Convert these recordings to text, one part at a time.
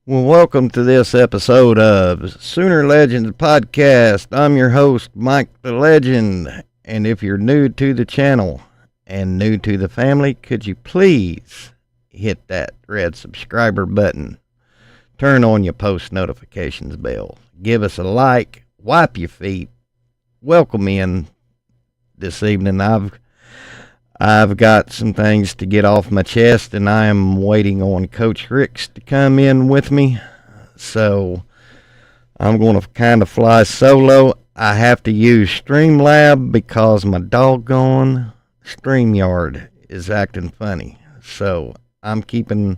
Well, welcome to this episode of Sooner Legends Podcast. I'm your host, Mike the Legend. And if you're new to the channel and new to the family, could you please hit that red subscriber button? Turn on your post notifications bell. Give us a like. Wipe your feet. Welcome in this evening. I've got some things to get off my chest, and I am waiting on Coach Ricks to come in with me. So I'm going to kind of fly solo. I have to use Streamlab because my doggone StreamYard is acting funny. So I'm keeping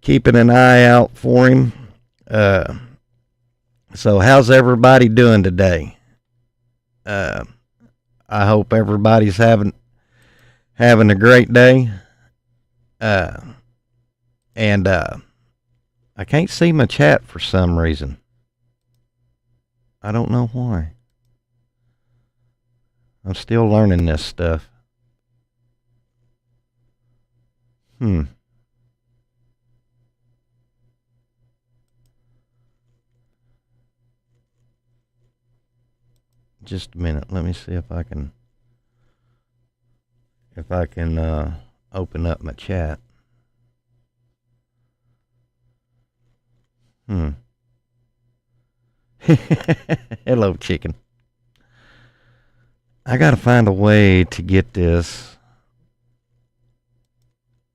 an eye out for him. So how's everybody doing today? I hope everybody's having a great day. And I can't see my chat for some reason. I don't know why. I'm still learning this stuff. Just a minute. Let me see if I can open up my chat. Hello, chicken. I gotta find a way to get this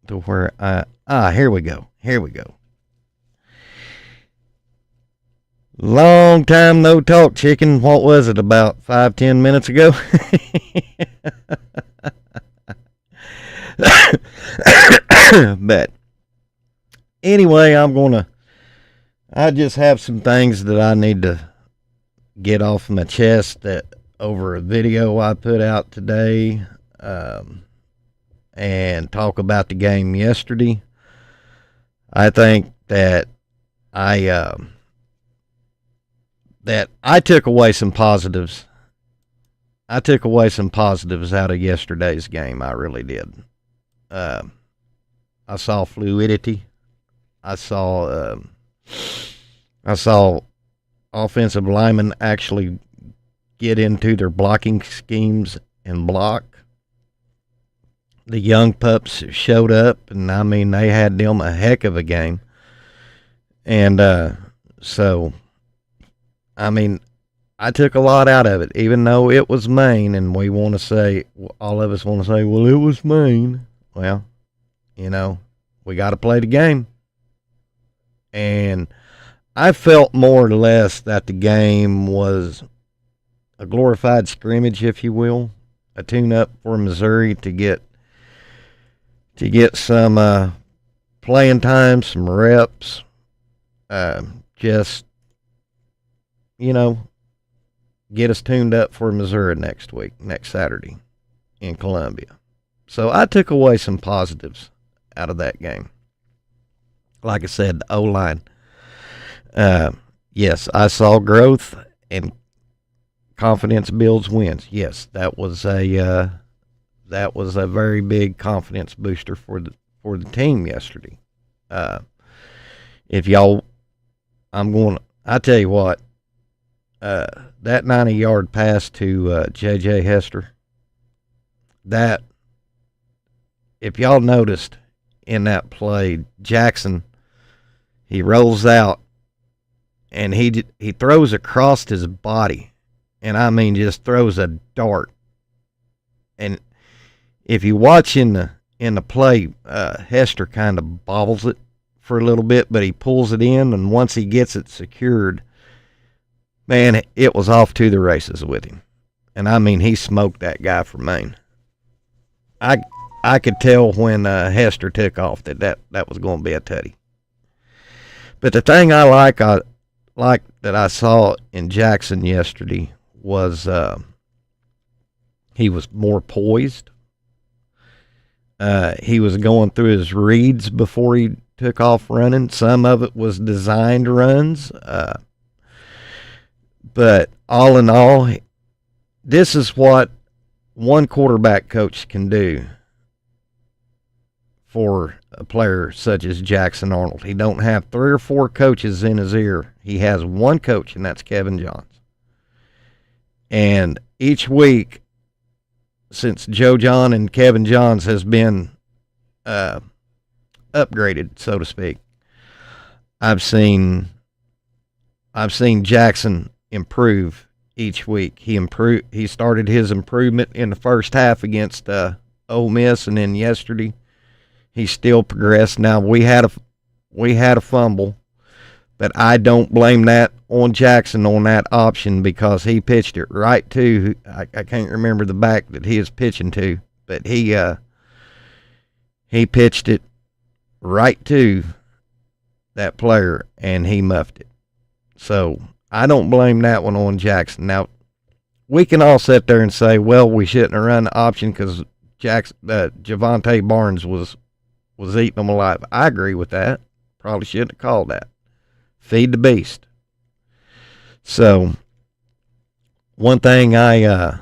to where here we go. Long time no talk, chicken. What was it, about 5-10 minutes ago? But anyway, I just have some things that I need to get off my chest that over a video I put out today, and talk about the game yesterday. I think that I took away some positives. I took away some positives out of yesterday's game. I really did. I saw fluidity. I saw offensive linemen actually get into their blocking schemes and block. The young pups showed up, and I mean, they had them a heck of a game. And so, I mean, I took a lot out of it, even though it was Maine, and we want to say, all of us want to say, well, it was Maine. Well, you know, we got to play the game. And I felt more or less that the game was a glorified scrimmage, if you will, a tune-up for Missouri to get some playing time, some reps, just, you know, get us tuned up for Missouri next Saturday in Columbia. So I took away some positives out of that game. Like I said, the O-line. Yes, I saw growth, and confidence builds wins. Yes, that was a very big confidence booster for the team yesterday. I tell you what, that 90-yard pass to J.J. Hester, that, if y'all noticed in that play, Jackson, he rolls out, and he throws across his body, and I mean just throws a dart. And if you watch in the play, Hester kind of bobbles it for a little bit, but he pulls it in, and once he gets it secured, man, it was off to the races with him. And I mean, he smoked that guy from Maine. I could tell when Hester took off that was going to be a tutty. But the thing I like that I saw in Jackson yesterday was he was more poised. He was going through his reads before he took off running. Some of it was designed runs. But all in all, this is what one quarterback coach can do for a player such as Jackson Arnold. He don't have 3 or 4 coaches in his ear. He has one coach, and that's Kevin Johns. And each week since Joe John and Kevin Johns has been upgraded, so to speak, I've seen Jackson improve each week. He started his improvement in the first half against Ole Miss, and then yesterday he still progressed. Now we had a fumble, but I don't blame that on Jackson on that option because he pitched it right to I can't remember the back that he is pitching to, but he pitched it right to that player and he muffed it. So I don't blame that one on Jackson. Now we can all sit there and say, well, we shouldn't have run the option because Javante Barnes was eating them alive. I agree with that. Probably shouldn't have called that. Feed the beast. So one thing that,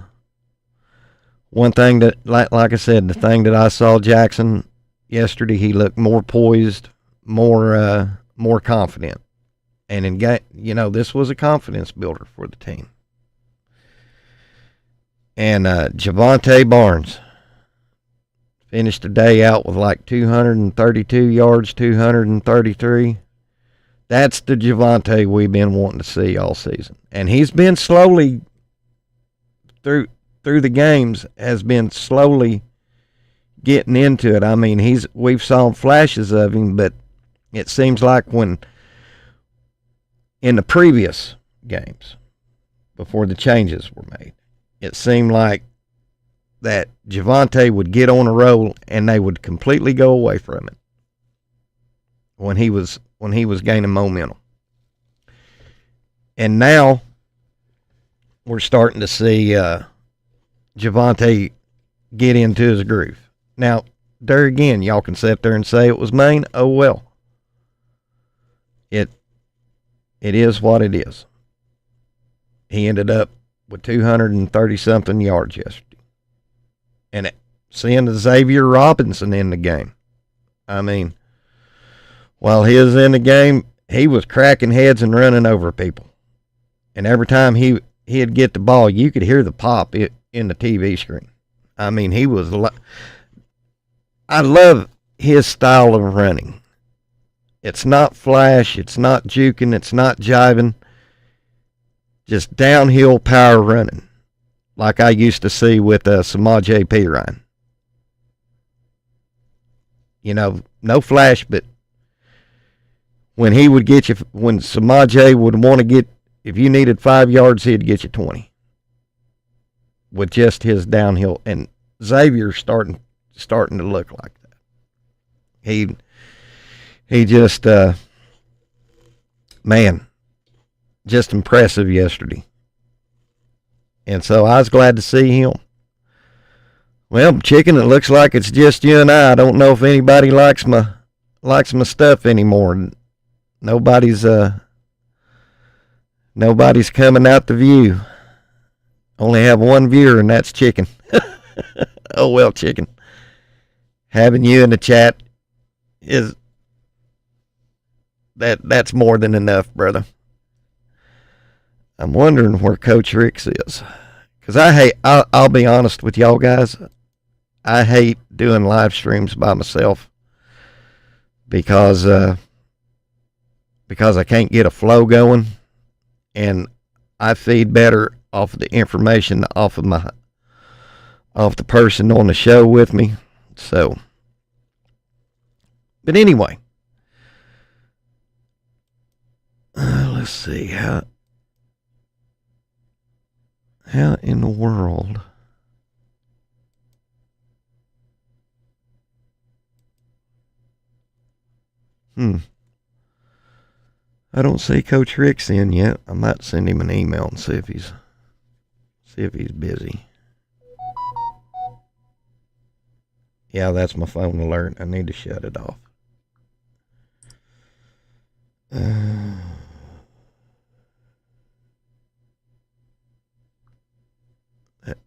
like I said, the thing that I saw Jackson yesterday, he looked more poised, more confident. And this was a confidence builder for the team. And Javante Barnes finished the day out with like 232 yards, 233. That's the Javante we've been wanting to see all season. And he's been slowly, through the games, has been slowly getting into it. I mean, we've saw flashes of him, but it seems like when in the previous games, before the changes were made, it seemed like that Javante would get on a roll and they would completely go away from it when he was gaining momentum. And now we're starting to see Javante get into his groove. Now, there again, y'all can sit there and say it was Maine. Oh well. It is what it is. He ended up with 230-something yards yesterday. And seeing Xavier Robinson in the game. I mean, while he was in the game, he was cracking heads and running over people. And every time he'd get the ball, you could hear the pop in the TV screen. I mean, I love his style of running. It's not flash, it's not juking, it's not jiving. Just downhill power running, like I used to see with Samaje Perine. No flash, but when he would get you, when Samaje would want to get, if you needed 5 yards, he'd get you 20 with just his downhill. And Xavier's starting to look like that. He just, just impressive yesterday. And so I was glad to see him. Well, Chicken, it looks like it's just you and I. I don't know if anybody likes my stuff anymore. Nobody's coming out to view. Only have one viewer, and that's Chicken. Oh well, Chicken. Having you in the chat that's more than enough, brother. I'm wondering where Coach Ricks is. Because I'll be honest with y'all guys, I hate doing live streams by myself because I can't get a flow going, and I feed better off of the information off the person on the show with me. So, but anyway, let's see how in the world I don't see Coach Ricks in yet. I might send him an email and see if he's busy. Yeah, that's my phone alert. I need to shut it off.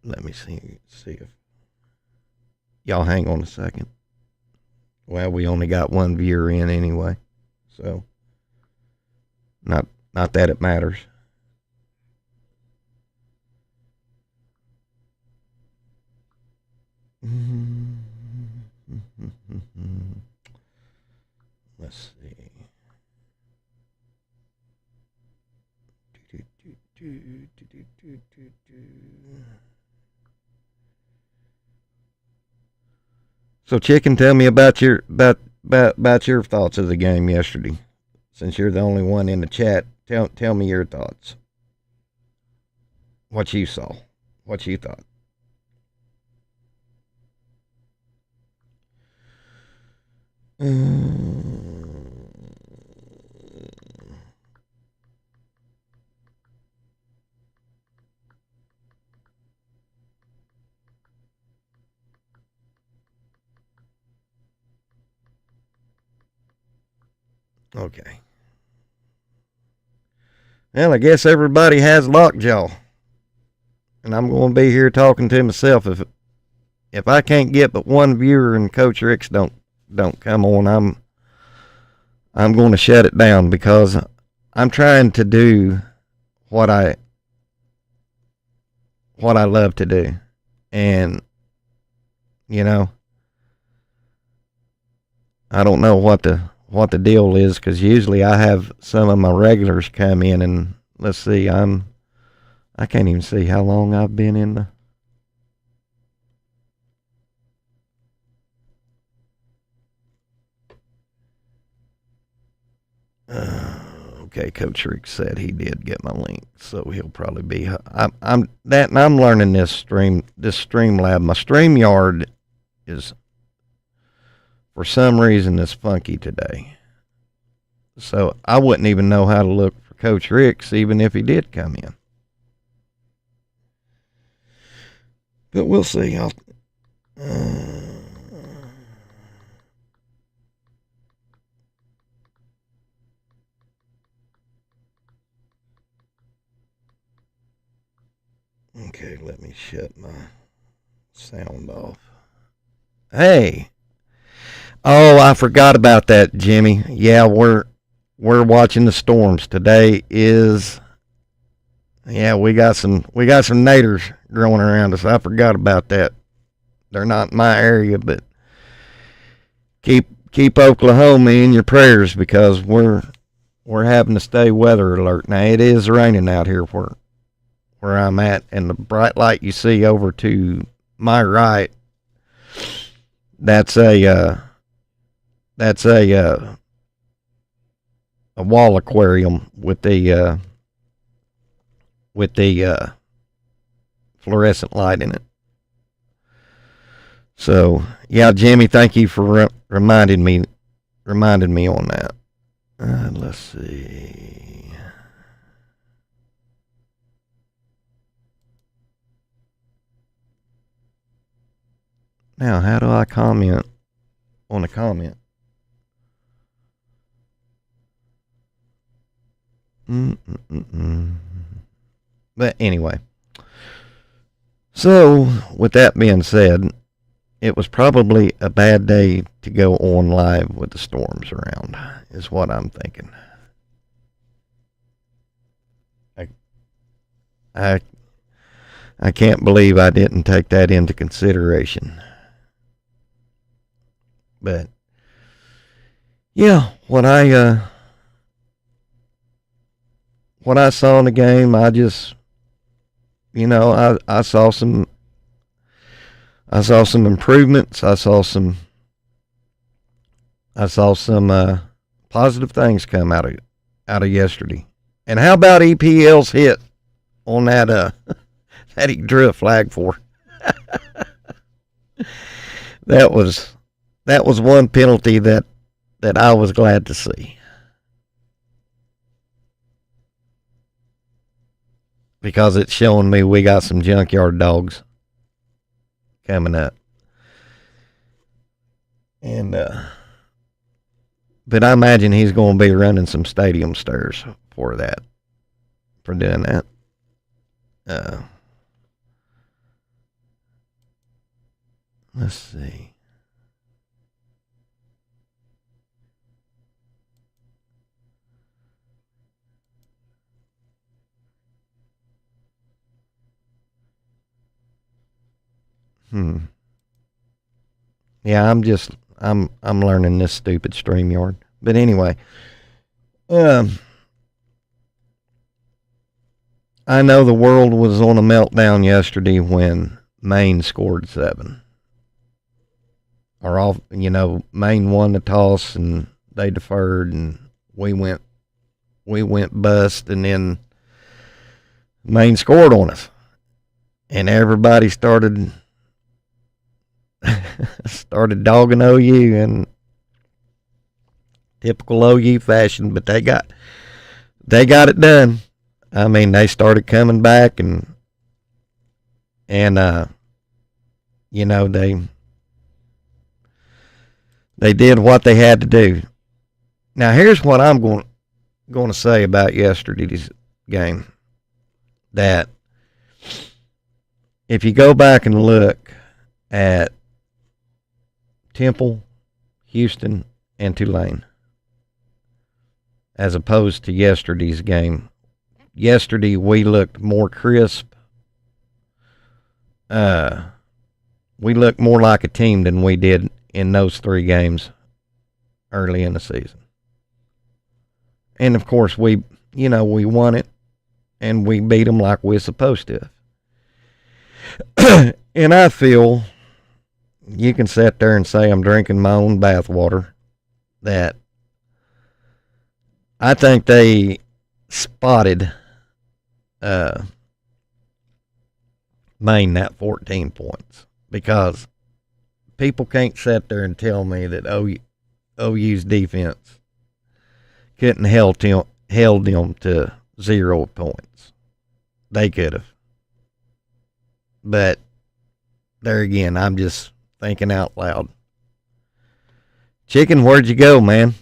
Let me see if y'all hang on a second. Well, we only got one viewer in anyway, so not that it matters. Let's see. So, Chicken, tell me about your thoughts of the game yesterday. Since you're the only one in the chat, tell me your thoughts. What you saw, what you thought. Okay. Well, I guess everybody has lockjaw, and I'm going to be here talking to myself. If I can't get but one viewer and Coach Ricks don't come on, I'm going to shut it down because I'm trying to do what I love to do, and you know, I don't know what the deal is because usually I have some of my regulars come in, and let's see, I can't even see how long I've been in the. Okay, Coach Rick said he did get my link, so he'll probably be. I'm learning this Streamlab. My StreamYard is, for some reason, is funky today, so I wouldn't even know how to look for Coach Ricks even if he did come in. But we'll see. Okay, let me shut my sound off. Hey. Oh, I forgot about that, Jimmy. Yeah, we're watching the storms. Today is, yeah, we got some naders growing around us. I forgot about that. They're not in my area, but keep Oklahoma in your prayers because we're having to stay weather alert. Now it is raining out here where I'm at, and the bright light you see over to my right, that's a wall aquarium with the fluorescent light in it. So yeah, Jimmy, thank you for reminding me on that. Let's see. Now, how do I comment on a comment? But anyway, so with that being said, it was probably a bad day to go on live with the storms around, is what I'm thinking. I can't believe I didn't take that into consideration. But yeah, what I saw in the game, I just, I saw some improvements. I saw some positive things come out of yesterday. And how about EPL's hit on that that he drew a flag for? That was one penalty that I was glad to see. Because it's showing me we got some junkyard dogs coming up. And but I imagine he's going to be running some stadium stairs for doing that. Let's see. Yeah, I'm learning this stupid StreamYard. But anyway, um, I know the world was on a meltdown yesterday when Maine scored 7. Or all, Maine won the toss and they deferred, and we went bust, and then Maine scored on us, and everybody started dogging OU in typical OU fashion, but they got it done. I mean, they started coming back, and they did what they had to do. Now, here's what I'm going to say about yesterday's game. That if you go back and look at Temple, Houston, and Tulane, as opposed to yesterday's game, yesterday we looked more crisp. We looked more like a team than we did in those 3 games early in the season. And of course, we won it, and we beat them like we're supposed to. And I feel, you can sit there and say I'm drinking my own bathwater, that I think they spotted Maine that 14 points, because people can't sit there and tell me that OU's defense couldn't held them to 0 points. They could have. But there again, I'm just thinking out loud. Chicken, where'd you go, man?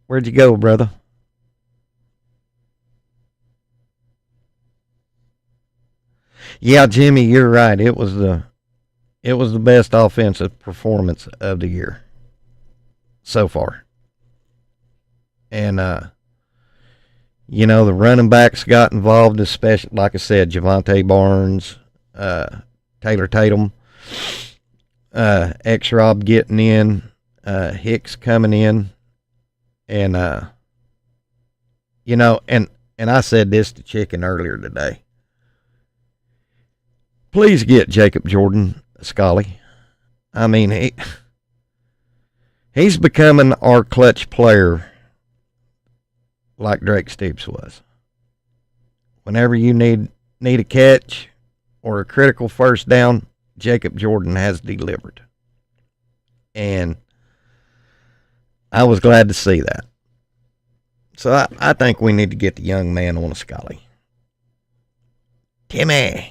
Where'd you go, brother? Yeah, Jimmy, you're right. It was the best offensive performance of the year so far. And the running backs got involved, especially, like I said, Javonte Barnes, Taylor Tatum, X-Rob getting in, Hicks coming in, and and I said this to Chicken earlier today. Please get Jacob Jordan a Scully. I mean, he's becoming our clutch player, like Drake Stoops was. Whenever you need a catch or a critical first down, Jacob Jordan has delivered. And I was glad to see that. So I think we need to get the young man on a Scully. Timmy.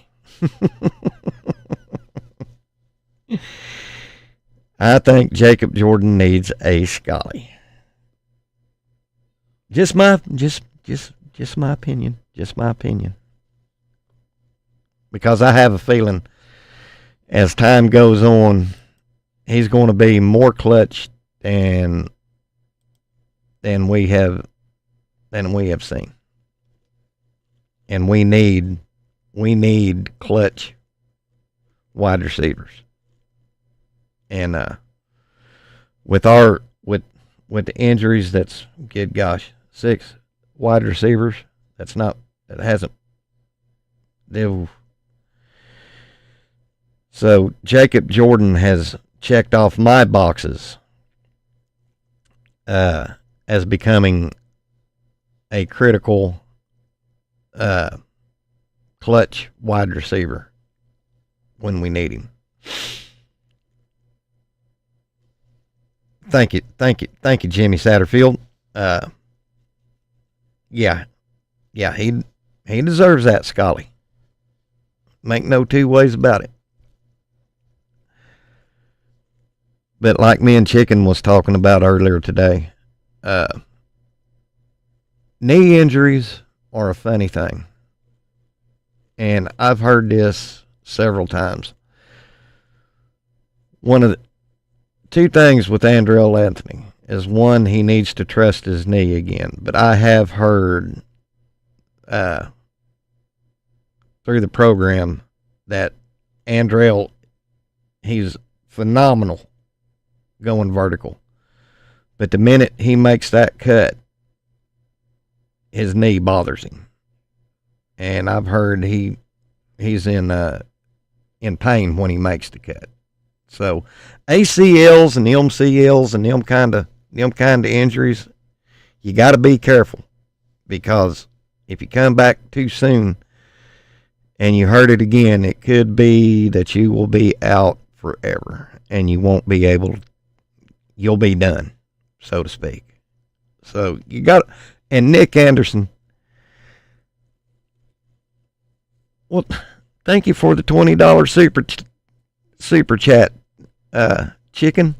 I think Jacob Jordan needs a Scully. Just my opinion. Just my opinion. Because I have a feeling as time goes on, he's going to be more clutch than we have seen. And we need clutch wide receivers. And with the injuries, that's good gosh, 6 wide receivers. So Jacob Jordan has checked off my boxes as becoming a critical clutch wide receiver when we need him. Thank you, Jimmy Satterfield. Yeah, he deserves that, Scully. Make no two ways about it. But like me and Chicken was talking about earlier today, knee injuries are a funny thing. And I've heard this several times. One of the 2 things with Andrell Anthony is, one, he needs to trust his knee again. But I have heard through the program that Andrell, he's phenomenal going vertical. But the minute he makes that cut, his knee bothers him. And I've heard he's in pain when he makes the cut. So ACLs and MCLs and them kind of injuries, you got to be careful, because if you come back too soon and you hurt it again, it could be that you will be out forever and you won't be able. You'll be done, so to speak. So you got, and Nick Anderson. Well, thank you for the $20 super chat, Chicken.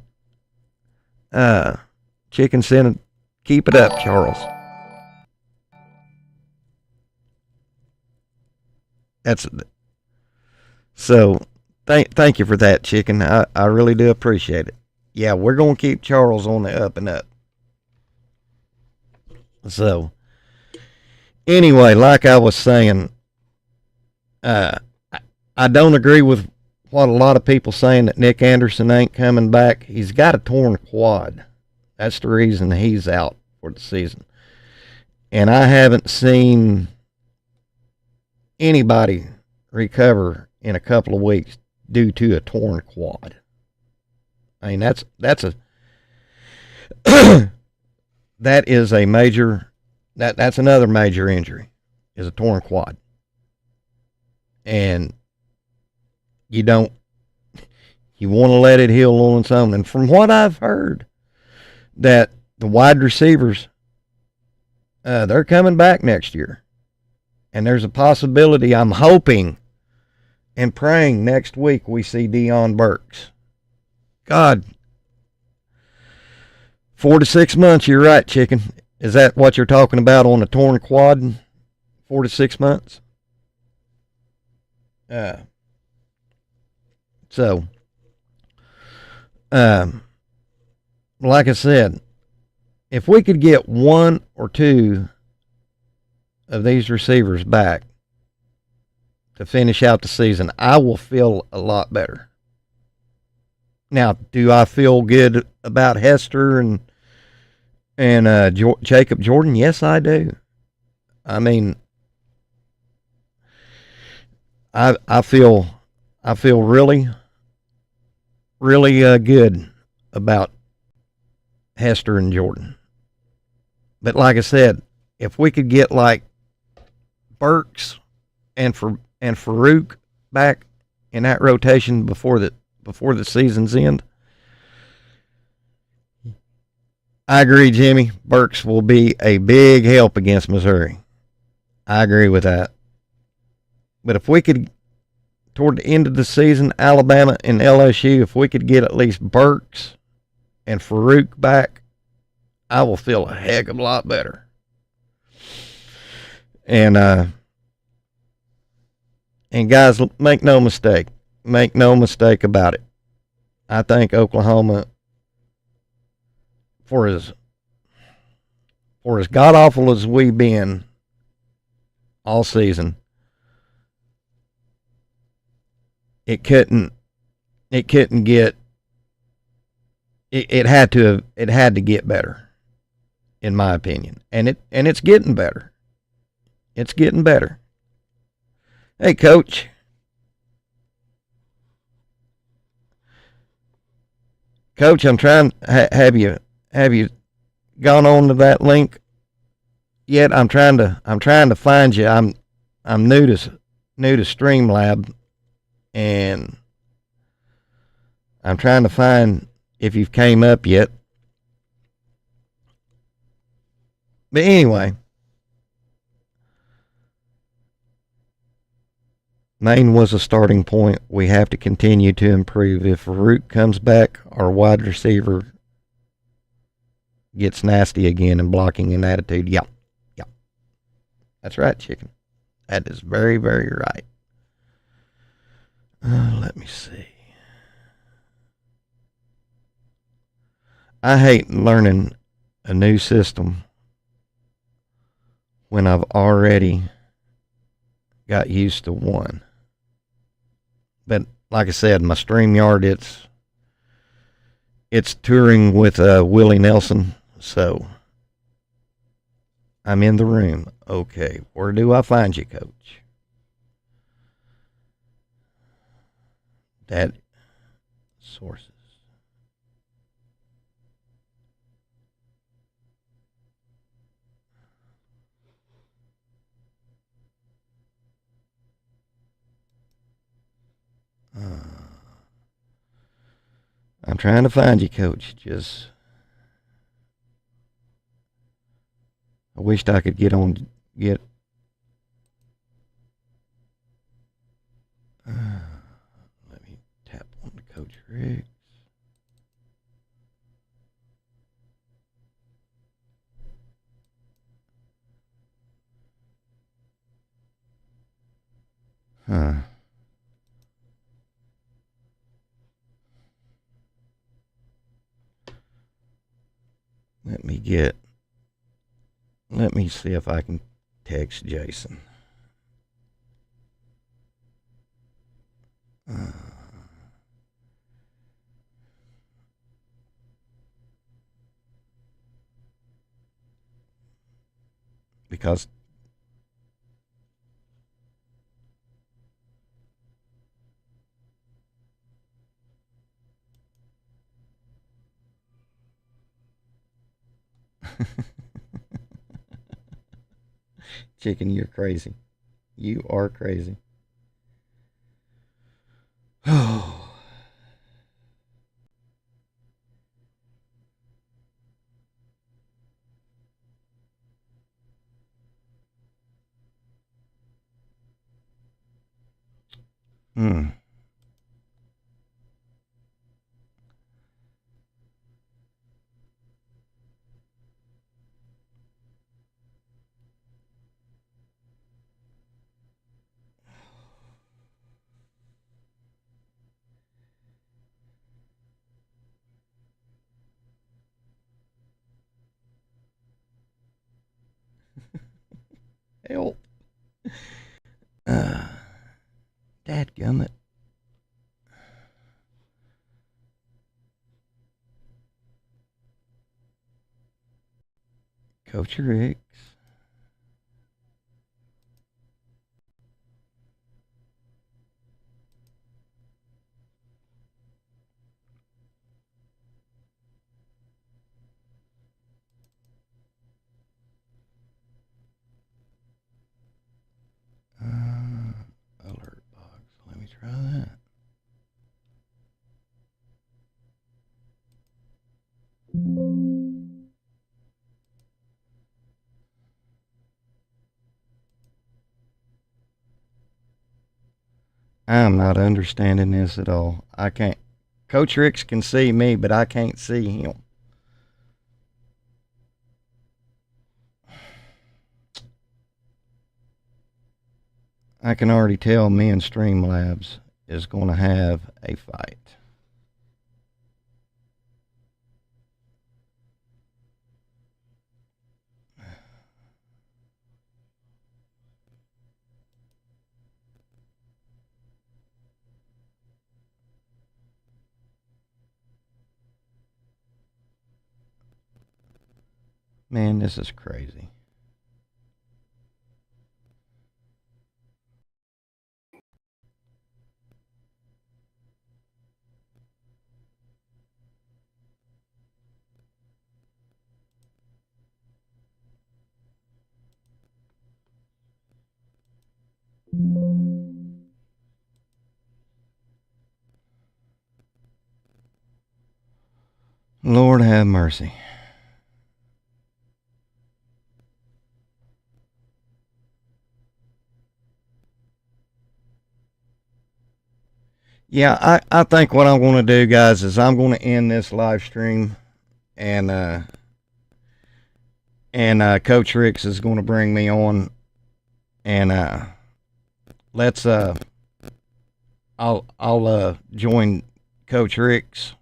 Chicken said, "Keep it up, Charles." That's so. Thank you for that, Chicken. I really do appreciate it. Yeah, we're gonna keep Charles on the up and up. So, anyway, like I was saying, I don't agree with what a lot of people saying that Nick Anderson ain't coming back. He's got a torn quad. That's the reason he's out for the season. And I haven't seen anybody recover in a couple of weeks due to a torn quad. I mean, that's a that is a major that's another major injury, is a torn quad. And you want to let it heal on its own. And from what I've heard, that the wide receivers, they're coming back next year. And there's a possibility, I'm hoping and praying, next week we see Deion Burks. God, 4 to 6 months, you're right, Chicken. Is that what you're talking about on a torn quad? 4 to 6 months? So, like I said, if we could get one or two of these receivers back to finish out the season, I will feel a lot better. Now, do I feel good about Hester and Jacob Jordan? Yes, I do. I mean, I feel really good about Hester and Jordan. But like I said, if we could get like Burks and Farouk back in that rotation before the season's end, I agree, Jimmy. Burks will be a big help against Missouri. I agree with that. But if we could, toward the end of the season, Alabama and LSU, if we could get at least Burks and Farouk back, I will feel a heck of a lot better. And guys, make no mistake about it. I think Oklahoma, for as god awful as we've been all season, it had to get better, in my opinion. And it's getting better. It's getting better. Hey, Coach. Coach, I'm trying. Have you gone on to that link yet? I'm trying to find you. I'm new to Streamlab, and I'm trying to find if you've came up yet. But anyway, Maine was a starting point. We have to continue to improve. If Farouk comes back, our wide receiver gets nasty again in blocking and attitude. Yeah. That's right, Chicken. That is very, very right. Let me see. I hate learning a new system when I've already got used to one. But like I said, my StreamYard, it's touring with Willie Nelson, so I'm in the room. Okay, where do I find you, Coach? That sources. I'm trying to find you, Coach. I wished I could get. Let me tap on the Coach Rick. Huh. Let me see if I can text Jason. Because Chicken, you're crazy. You are crazy. Oh. Hmm. Help. Dadgummit. Coach Ricks. Alert box. Let me try that. I'm not understanding this at all. I can't. Coach Ricks can see me, but I can't see him. I can already tell me and Streamlabs is going to have a fight. Man, this is crazy. Lord have mercy. Yeah, I think what I'm going to do, guys, is I'm going to end this live stream, and Coach Ricks is going to bring me on, and let's I'll join Coach Ricks.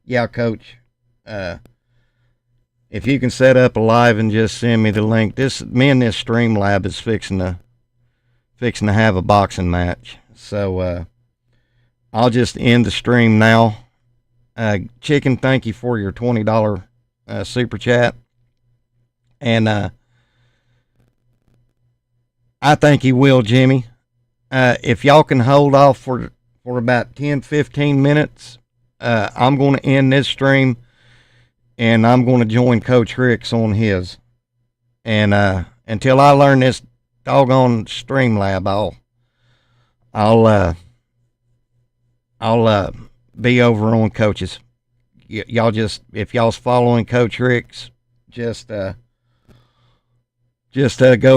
Yeah, Coach. If you can set up a live and just send me the link. Me and this Stream Lab is fixing fixing to have a boxing match. So I'll just end the stream now. Chicken, thank you for your $20 super chat. And I think he will, Jimmy. If y'all can hold off for about 10-15 minutes, I'm going to end this stream, and I'm going to join Coach Ricks on his. And until I learn this doggone Streamlab, I'll be over on Coach's. Y'all just, if y'all's following Coach Ricks, just go